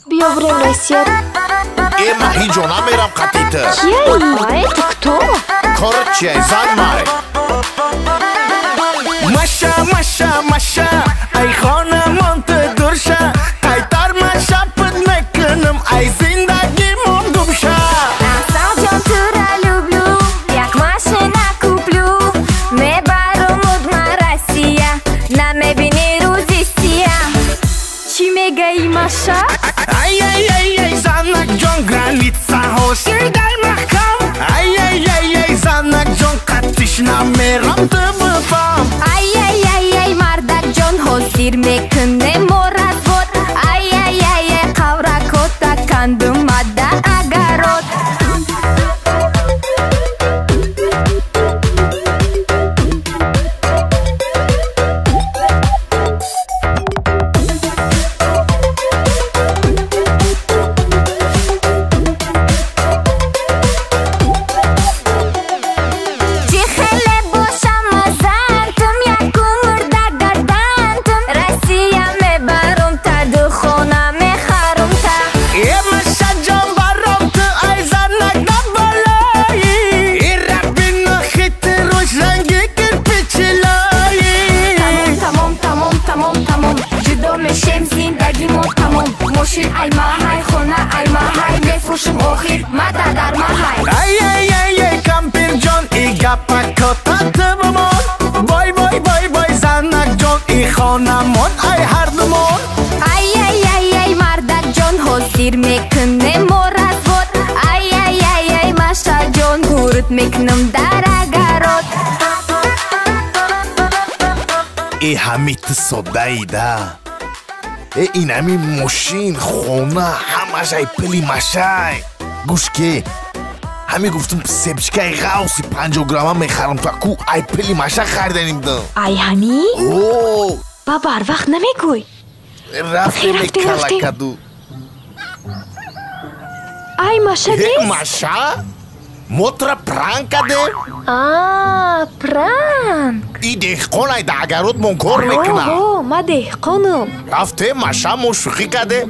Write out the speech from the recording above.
بیا بریم رسیت ما هیچ جا نمیرم قطیته کیایی؟ تو کتو؟ کارت چیه زن مای ماشا ای خانمان تو درشه قیتر من شپت میکنم ای زندگی من گمشه Asal John tu ra lubiu, jak maszyna kupiu. Mebarom od Россия, na me bine Rusisia. چی میگی ماشا؟ ای زنک جان گرانیتسا هوشیر در محکم ای زنک جان قطیش نمیرم تو بفهم Ay mardak John hozir mekune morat vod. Ay qavrakota kandım madda agarot. Moșin ai mahai, hona ai mahai, nefrușim ohir, mata dar mahai. Ay kampir John iga pakota tăbămon Boy zanak John i xonamon ay hardumon Ay mardak John hozir mekune morat vod. Ay mașa John gurut meknum dar agarot. hamit sodai da این همین ماشین خونه همش ای پلی مشای گوش که همین گفتم سبچکای غوصی 50 گرم میخرم تو کو ای پلی مشا خریدنیم دم ای همی؟ اوه بابا هر وقت نمیگوی رفته میکلکدو ای ماشا نیست؟ ماشا؟ موتر پرانک ده؟ پرانک ای دهقان ای داگرود من کار میکنه ما دهقانم رفته ماشا مشوخی کده؟